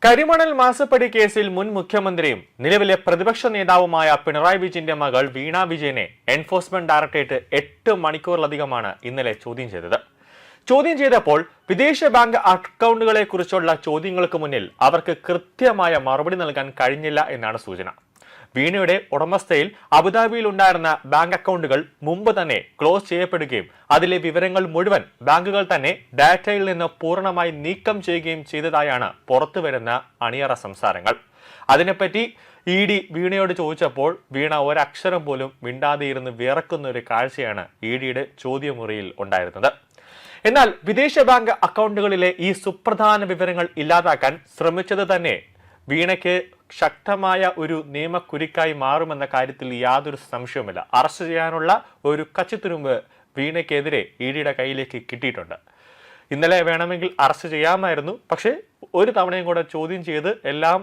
കരിമണൽ മാസപ്പടി കേസിൽ മുൻ മുഖ്യമന്ത്രിയും നിലവിലെ പ്രതിപക്ഷ നേതാവുമായ പിണറായി വിജയന്റെ മകൾ വീണ വിജയനെ എൻഫോഴ്സ്മെന്റ് ഡയറക്ടറേറ്റ് 8 മണിക്കൂറിലധികമാണ് ഇന്നലെ ചോദ്യം ചെയ്തത്. ചോദ്യം ചെയ്തപ്പോൾ വിദേശ ബാങ്ക് അക്കൗണ്ടുകളെ കുറിച്ചുള്ള ചോദ്യങ്ങൾക്ക് മുന്നിൽ അവർക്ക് കൃത്യമായ മറുപടി നൽകാൻ കഴിഞ്ഞില്ല എന്നാണ് സൂചന. വീണയുടെ ഉടമസ്ഥയിൽ അബുദാബിയിൽ ഉണ്ടായിരുന്ന ബാങ്ക് അക്കൗണ്ടുകൾ മുമ്പ് തന്നെ ക്ലോസ് ചെയ്യപ്പെടുകയും അതിലെ വിവരങ്ങൾ മുഴുവൻ ബാങ്കുകൾ തന്നെ ഡാറ്റയിൽ നിന്ന് പൂർണ്ണമായി നീക്കം ചെയ്യുകയും ചെയ്തതായാണ് പുറത്തുവരുന്ന അണിയറ സംസാരങ്ങൾ. അതിനെപ്പറ്റി ED വീണയോട് ചോദിച്ചപ്പോൾ വീണ ഒരക്ഷരം പോലും മിണ്ടാതെയിരുന്ന് വിറക്കുന്ന ഒരു കാഴ്ചയാണ് EDയുടെ ചോദ്യമുറിയിൽ ഉണ്ടായിരുന്നത്. എന്നാൽ വിദേശ ബാങ്ക് അക്കൗണ്ടുകളിലെ ഈ സുപ്രധാന വിവരങ്ങൾ ഇല്ലാതാക്കാൻ ശ്രമിച്ചത് തന്നെ വീണയ്ക്ക് ശക്തമായ ഒരു നിയമക്കുരുക്കായി മാറുമെന്ന കാര്യത്തിൽ യാതൊരു സംശയവുമില്ല. അറസ്റ്റ് ചെയ്യാനുള്ള ഒരു കച്ചിത്തുരുമ്പ് വീണയ്ക്കെതിരെ EDയുടെ കയ്യിലേക്ക് കിട്ടിയിട്ടുണ്ട്. ഇന്നലെ വേണമെങ്കിൽ അറസ്റ്റ് ചെയ്യാമായിരുന്നു, പക്ഷേ ഒരു തവണയും കൂടെ ചോദ്യം ചെയ്ത് എല്ലാം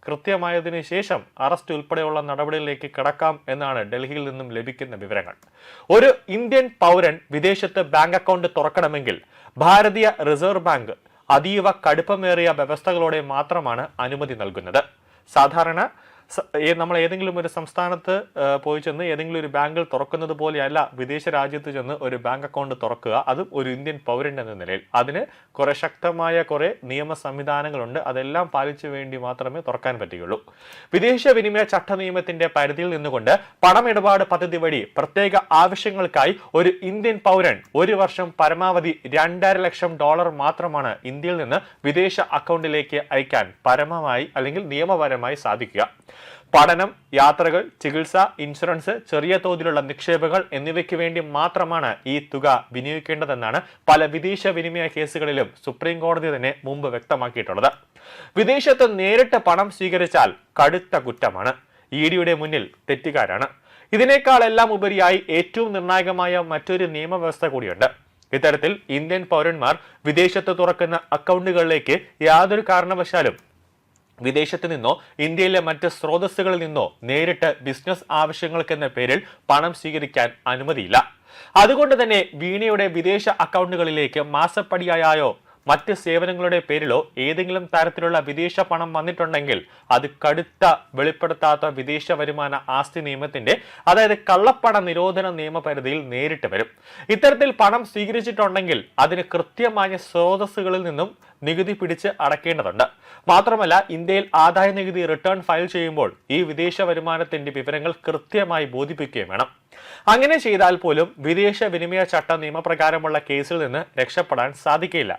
കൃത്യമായതിനു ശേഷം അറസ്റ്റ് ഉൾപ്പെടെയുള്ള നടപടികളിലേക്ക് കടക്കാം എന്നാണ് ഡൽഹിയിൽ നിന്നും ലഭിക്കുന്ന വിവരങ്ങൾ. ഒരു ഇന്ത്യൻ പൗരൻ വിദേശത്ത് ബാങ്ക് അക്കൗണ്ട് തുറക്കണമെങ്കിൽ ഭാരതീയ റിസർവ് ബാങ്ക് അതീവ കടുപ്പമേറിയ വ്യവസ്ഥകളോടെ മാത്രമാണ് അനുമതി നൽകുന്നത്. സാധാരണ നമ്മൾ ഏതെങ്കിലും ഒരു സംസ്ഥാനത്ത് പോയി ചെന്ന് ഏതെങ്കിലും ഒരു ബാങ്കിൽ തുറക്കുന്നത് പോലെയല്ല വിദേശ രാജ്യത്ത് ചെന്ന് ഒരു ബാങ്ക് അക്കൗണ്ട് തുറക്കുക, അതും ഒരു ഇന്ത്യൻ പൗരൻ എന്ന നിലയിൽ. അതിന് കുറെ ശക്തമായ കുറെ നിയമ സംവിധാനങ്ങളുണ്ട്. അതെല്ലാം പാലിച്ചു വേണ്ടി മാത്രമേ തുറക്കാൻ പറ്റുകയുള്ളൂ. വിദേശ വിനിമയ ചട്ട നിയമത്തിന്റെ പരിധിയിൽ നിന്നുകൊണ്ട് പണമിടപാട് പദ്ധതി വഴി പ്രത്യേക ആവശ്യങ്ങൾക്കായി ഒരു ഇന്ത്യൻ പൗരൻ ഒരു വർഷം പരമാവധി $2.5 ലക്ഷം മാത്രമാണ് ഇന്ത്യയിൽ നിന്ന് വിദേശ അക്കൗണ്ടിലേക്ക് അയക്കാൻ പരമമായി അല്ലെങ്കിൽ നിയമപരമായി സാധിക്കുക. പഠനം, യാത്രകൾ, ചികിത്സ, ഇൻഷുറൻസ്, ചെറിയ തോതിലുള്ള നിക്ഷേപങ്ങൾ എന്നിവയ്ക്ക് വേണ്ടി മാത്രമാണ് ഈ തുക വിനിയോഗിക്കേണ്ടതെന്നാണ് പല വിദേശ വിനിമയ കേസുകളിലും സുപ്രീം കോടതി തന്നെ മുമ്പ് വ്യക്തമാക്കിയിട്ടുള്ളത്. വിദേശത്ത് നേരിട്ട് പണം സ്വീകരിച്ചാൽ കടുത്ത കുറ്റമാണ്. EDയുടെ മുന്നിൽ തെറ്റുകാരാണ്. ഇതിനേക്കാളെല്ലാം ഉപരിയായി ഏറ്റവും നിർണായകമായ മറ്റൊരു നിയമവ്യവസ്ഥ കൂടിയുണ്ട്. ഇത്തരത്തിൽ ഇന്ത്യൻ പൗരന്മാർ വിദേശത്ത് തുറക്കുന്ന അക്കൗണ്ടുകളിലേക്ക് യാതൊരു കാരണവശാലും വിദേശത്ത് നിന്നോ ഇന്ത്യയിലെ മറ്റ് സ്രോതസ്സുകളിൽ നിന്നോ നേരിട്ട് ബിസിനസ് ആവശ്യങ്ങൾക്കെന്ന പേരിൽ പണം സ്വീകരിക്കാൻ അനുമതിയില്ല. അതുകൊണ്ട് തന്നെ വീണയുടെ വിദേശ അക്കൗണ്ടുകളിലേക്ക് മാസപ്പടിയായോ മറ്റ് സേവനങ്ങളുടെ പേരിലോ ഏതെങ്കിലും തരത്തിലുള്ള വിദേശ പണം വന്നിട്ടുണ്ടെങ്കിൽ അത് കടുത്ത വെളിപ്പെടുത്താത്ത വിദേശ വരുമാന ആസ്തി നിയമത്തിന്റെ, അതായത് കള്ളപ്പണ നിരോധന നിയമപരിധിയിൽ നേരിട്ട് വരും. ഇത്തരത്തിൽ പണം സ്വീകരിച്ചിട്ടുണ്ടെങ്കിൽ അതിന് കൃത്യമായ സ്രോതസ്സുകളിൽ നിന്നും നികുതി പിടിച്ച് അടക്കേണ്ടതുണ്ട്. മാത്രമല്ല, ഇന്ത്യയിൽ ആദായ നികുതി റിട്ടേൺ ഫയൽ ചെയ്യുമ്പോൾ ഈ വിദേശ വരുമാനത്തിന്റെ വിവരങ്ങൾ കൃത്യമായി ബോധിപ്പിക്കുകയും വേണം. അങ്ങനെ ചെയ്താൽ പോലും വിദേശ വിനിമയ ചട്ട നിയമപ്രകാരമുള്ള കേസിൽ നിന്ന് രക്ഷപ്പെടാൻ സാധിക്കില്ല.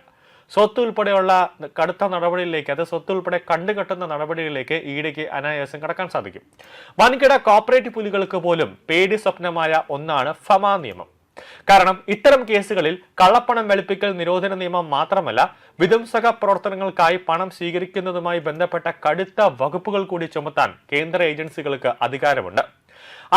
സ്വത്ത് ഉൾപ്പെടെയുള്ള കടുത്ത നടപടികളിലേക്ക്, അത് സ്വത്ത് ഉൾപ്പെടെ കണ്ടുകെട്ടുന്ന നടപടികളിലേക്ക് EDക്ക് അനായാസം കടക്കാൻ സാധിക്കും. വൻകിട കോർപ്പറേറ്റ് പുലികൾക്ക് പോലും പേടി സ്വപ്നമായ ഒന്നാണ് ഫമ നിയമം. കാരണം ഇത്തരം കേസുകളിൽ കള്ളപ്പണം വെളുപ്പിക്കൽ നിരോധന നിയമം മാത്രമല്ല, വിധ്വംസക പ്രവർത്തനങ്ങൾക്കായി പണം സ്വീകരിക്കുന്നതുമായി ബന്ധപ്പെട്ട കടുത്ത വകുപ്പുകൾ കൂടി ചുമത്താൻ കേന്ദ്ര ഏജൻസികൾക്ക് അധികാരമുണ്ട്.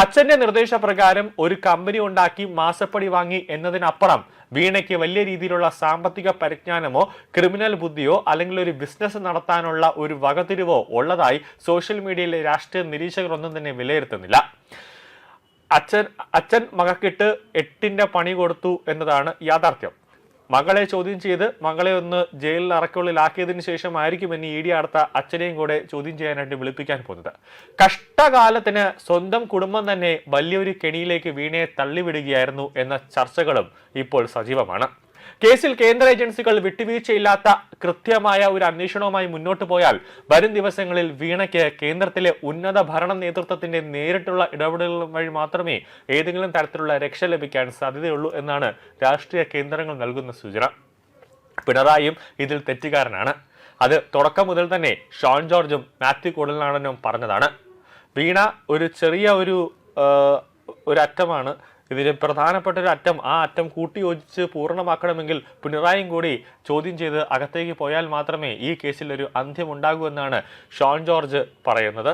അച്ഛന്റെ നിർദ്ദേശപ്രകാരം ഒരു കമ്പനി ഉണ്ടാക്കി മാസപ്പടി വാങ്ങി എന്നതിനപ്പുറം വീണയ്ക്ക് വലിയ രീതിയിലുള്ള സാമ്പത്തിക പരിജ്ഞാനമോ ക്രിമിനൽ ബുദ്ധിയോ അല്ലെങ്കിൽ ഒരു ബിസിനസ് നടത്താനുള്ള ഒരു വകതിരിവോ ഉള്ളതായി സോഷ്യൽ മീഡിയയിലെ രാഷ്ട്രീയ നിരീക്ഷകർ ഒന്നും തന്നെ വിലയിരുത്തുന്നില്ല. അച്ഛൻ മകക്കിട്ട് 8ന്റെ പണി കൊടുത്തു എന്നതാണ് യാഥാർത്ഥ്യം. മകളെ ചോദ്യം ചെയ്ത് മകളെ ഒന്ന് ജയിലിൽ അറയ്ക്കുള്ളിലാക്കിയതിനു ശേഷമായിരിക്കും ഇനി ED അടുത്ത അച്ഛനെയും കൂടെ ചോദ്യം ചെയ്യാനായിട്ട് വിളിപ്പിക്കാൻ പോകുന്നത്. കഷ്ടകാലത്തിന് സ്വന്തം കുടുംബം തന്നെ വലിയൊരു കെണിയിലേക്ക് വീണയെ തള്ളിവിടുകയായിരുന്നു എന്ന ചർച്ചകളും ഇപ്പോൾ സജീവമാണ്. കേസിൽ കേന്ദ്ര ഏജൻസികൾ വിട്ടുവീഴ്ചയില്ലാത്ത കൃത്യമായ ഒരു അന്വേഷണവുമായി മുന്നോട്ട് പോയാൽ വരും ദിവസങ്ങളിൽ വീണയ്ക്ക് കേന്ദ്രത്തിലെ ഉന്നത ഭരണ നേതൃത്വത്തിന്റെ നേരിട്ടുള്ള ഇടപെടലുകൾ വഴി മാത്രമേ ഏതെങ്കിലും തരത്തിലുള്ള രക്ഷ ലഭിക്കാൻ സാധ്യതയുള്ളൂ എന്നാണ് രാഷ്ട്രീയ കേന്ദ്രങ്ങൾ നൽകുന്ന സൂചന. പിണറായിയും ഇതിൽ തെറ്റുകാരനാണ്. അത് തുടക്കം മുതൽ തന്നെ ഷോൺ ജോർജും മാത്യു കുഴൽനാടനും പറഞ്ഞതാണ്. വീണ ഒരു ചെറിയ ഒരു അറ്റമാണ്. ഇതിന് പ്രധാനപ്പെട്ട ഒരു അറ്റം, ആ അറ്റം കൂട്ടിയോജിച്ച് പൂർണ്ണമാക്കണമെങ്കിൽ പിണറായിയും കൂടി ചോദ്യം ചെയ്ത് അകത്തേക്ക് പോയാൽ മാത്രമേ ഈ കേസിൽ ഒരു അന്ത്യമുണ്ടാകൂ എന്നാണ് ഷോൺ ജോർജ് പറയുന്നത്.